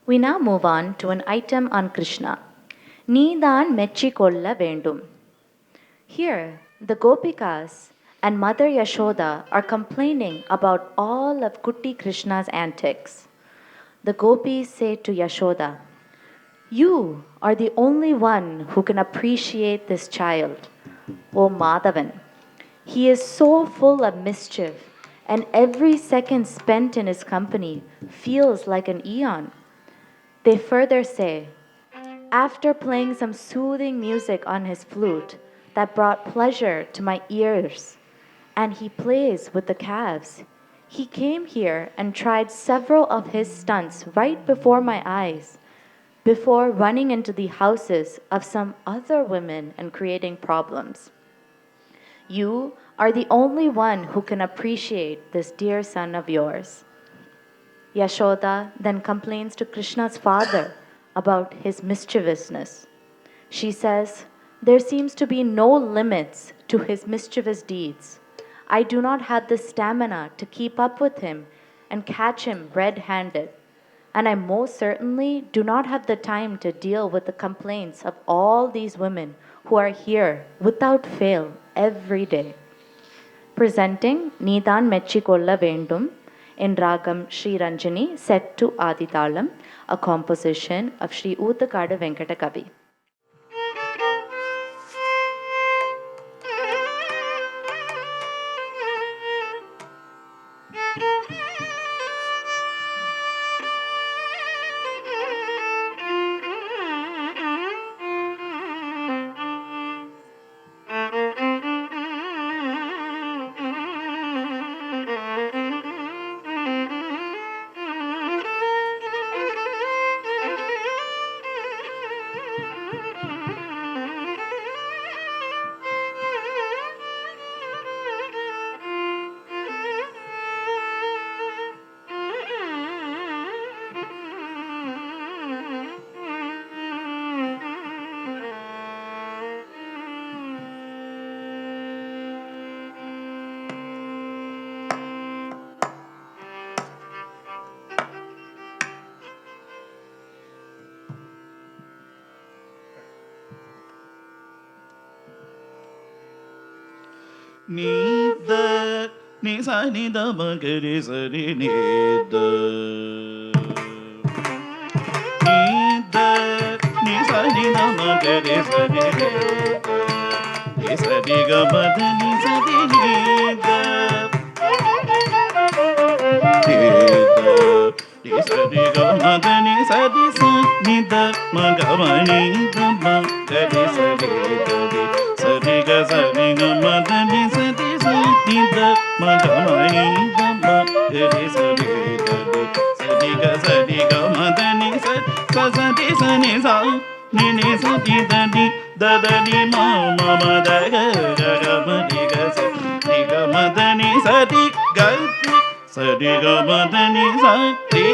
We now move on to an item on Krishna. Needan mechikolla vendum. Here, the Gopikas and Mother Yashoda are complaining about all of Kutti Krishna's antics. The gopis say to Yashoda, "You are the only one who can appreciate this child, O Madhavan. He is so full of mischief, and every second spent in his company feels like an eon." They further say, "After playing some soothing music on his flute that brought pleasure to my ears, and he plays with the calves, he came here and tried several of his stunts right before my eyes, before running into the houses of some other women and creating problems. You are the only one who can appreciate this dear son of yours." Yashoda then complains to Krishna's father about his mischievousness. She says, "There seems to be no limits to his mischievous deeds. I do not have the stamina to keep up with him and catch him red handed. And I most certainly do not have the time to deal with the complaints of all these women who are here without fail every day." Presenting Needan Mechikolla Vendum in Ragam Sri Ranjani, set to Aditalam, a composition of Sri Oothakadu Venkata Kavi. Nida, nisa nida magari sari nida. Nida, nisa nida magari sari nida. Nisa diga bada nisa nida. Nida, nisa diga bada nisa nisa nida magamani dama gari sari nida. Sariga sariga madani sati sati da magamani dama gari sari dadi. Sariga sariga madani sati sani sa nini sati dadi dadani mama madaga gaga madiga sariga madani sati gati sariga madani sati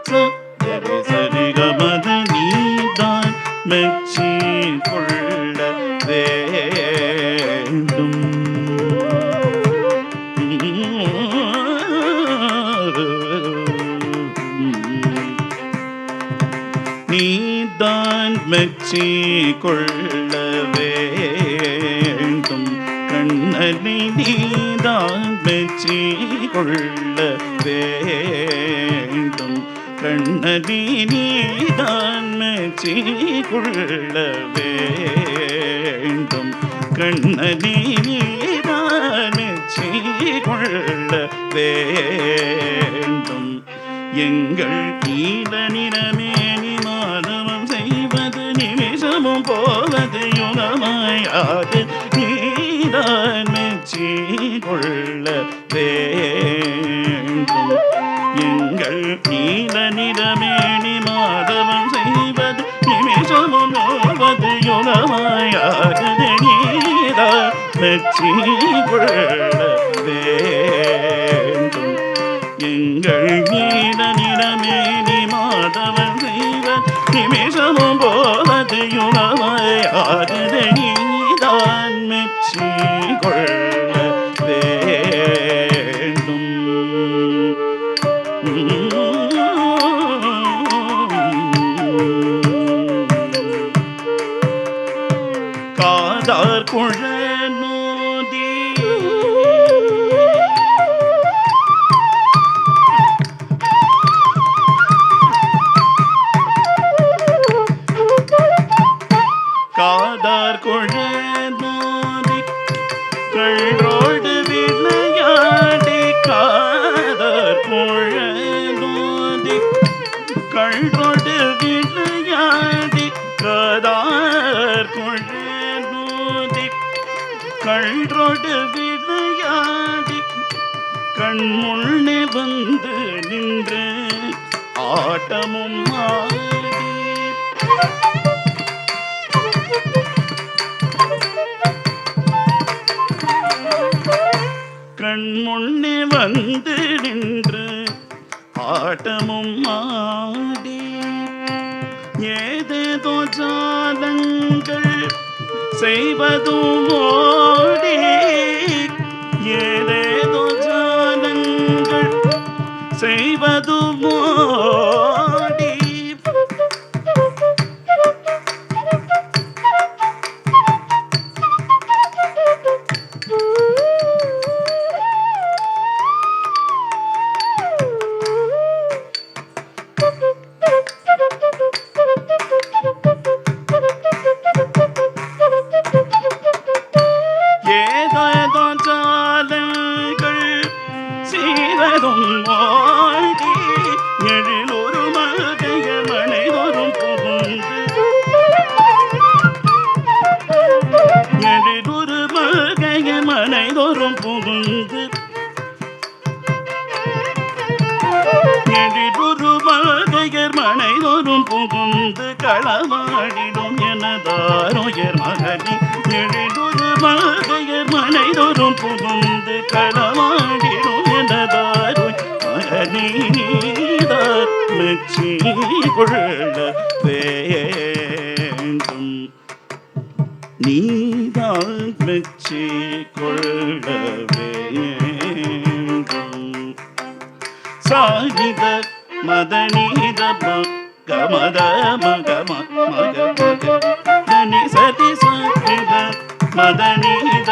sa gari sariga madani dan mechi kulla வேண்டும். நீதான் மெச்சி கொள்ள வேண்டும் கண்ணனை நீதான் மெச்சி கொள்ள வேண்டும் கண்ணனை நீதான் மெச்சி கொள்ள வேண்டும் கண்ணனை நீதான் மெச்சி கொள்ள வேண்டும் எங்கள் நீல நிறமேனி மாதவம் செய்வது நிமிஷமும் போவது யுகமாயாது நீதான் மெச்சி கொள்ள வேண்டும் எங்கள் நீல நிறமேனி மாதவம் செய்வது நிமிஷமும் போவது யுகமாயாது நீதான் மெச்சி கொள்ள வேண்டும் எங்கள் நீல நிறமேனி மாதவன் செய்வன் நிமிஷமும் போவது யுகமாயாது நீதான் மெச்சி கொள்ள வேண்டும் குழநோதி காதார் குழநோதி கள்ளோடு விளையாடி காதார் குழநோதி கள்ளோடு விளையாடி காதார் குழநோதி கள்ளோடு விளையாடி கண்முன்னே வந்து நின்று ஆட்டமும் ஆடி கண்முன்னே வந்து நின்று ஆட்டமும் ஆடி ஏதேதோ ஜாலங்கள் செய்வதும் ஓடி ஏதேதோ ஜாலங்கள் செய்வதும் ஓடி ஏதேதோ ஜாலங்கள் செய்வதும் ஓடி எழிலொரு மகைய மனைதொரும் புகுந்து எழிலொரு மகைய மனைதொரும் புகுந்து எழிலொரு மகையர் மனைதொரும் புகுந்து களமாடிடும் எனதாருயர் மகனி எழிலொரு மகையர் மனைதொரும் புகுந்து களமாடிடும் எனதாருயர் மகனி நீதார் மெச்சி கொள்ள வேண்டும் நீதான் மெச்சி கொள்ள வேண்டும் சாகித மதனித கமத மகம மக மக தனி சதி சாகித மதனித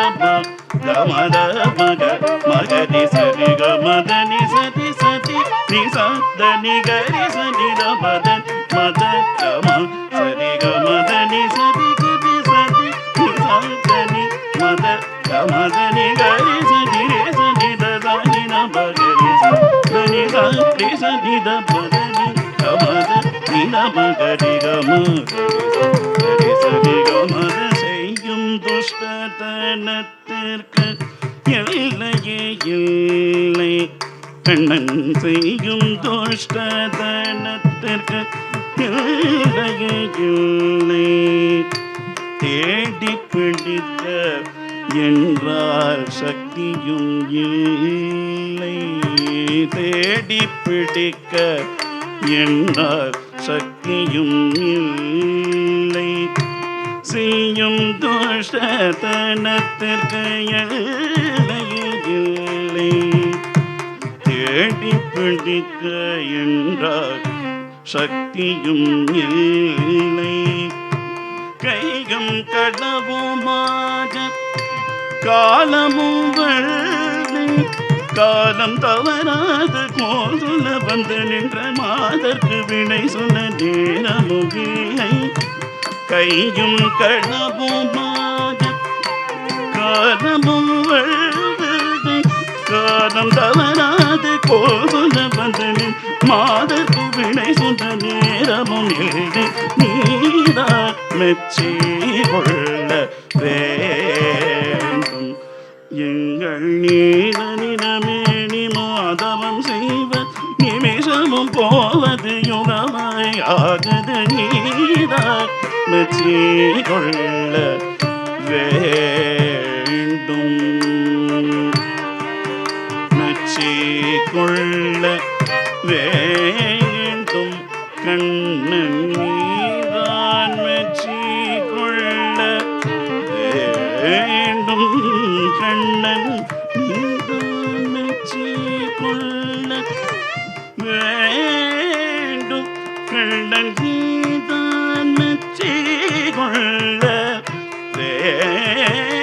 கமத மக மகதி சரி கமதனி சதி சதி நிசதனி கரி சனித மதன் மத கம சரி கமதனி சதி கரி சதி நிசதனி மத கமதனி கரி சதி சனித சனி நபகரி சனி சரி சனித மதனி கமத நினமகரி கம சரி சரி கமத செய்யும் துஷ்டத்தனத்திற்கு எல்லையே இல்லை கண்ணன் செய்யும் துஷ்டத்தனத்திற்கு எல்லையே இல்லை தேடி பிடிக்க என்றால் சக்தியும் இல்லை தேடி பிடிக்க என்றால் சக்தியும் இல்லை செய்யும் தோஷத்தனத்திற்கு இல்லை தேடி பிடிக்க என்றால் சக்தியும் இல்லை கையும் கடவுமாக காலமும் வள்ளி காலம் தவறாது கோதுல வந்து நின்ற மாதற்கு வினை சொன்ன நேரமும் இல்லை கையும் கடவுமாக காலமும் வள்ளி காலம் தவறாது கோதுல வந்து மாதற்கு வினை சொன்ன நேரமும் இல்லை நீதான் மெச்சி கொள்ள வேண்டும் எங்கள் நீலனிடமேனி மாதவம் செய்வ நிமிஷமும் போவது யுகமாய் ஆகுது நீதான் மெச்சி கொள்ள வேண்டும் மெச்சி கொள்ள வேண்டும் கண்ணன் நீதான் மெச்சி கொள்ள வேண்டும் கண்ணன் நீதான் மெச்சி கொள்ள வேண்டும் கண்ணன் நீதான் மெச்சி கொள்ள வேண்டும்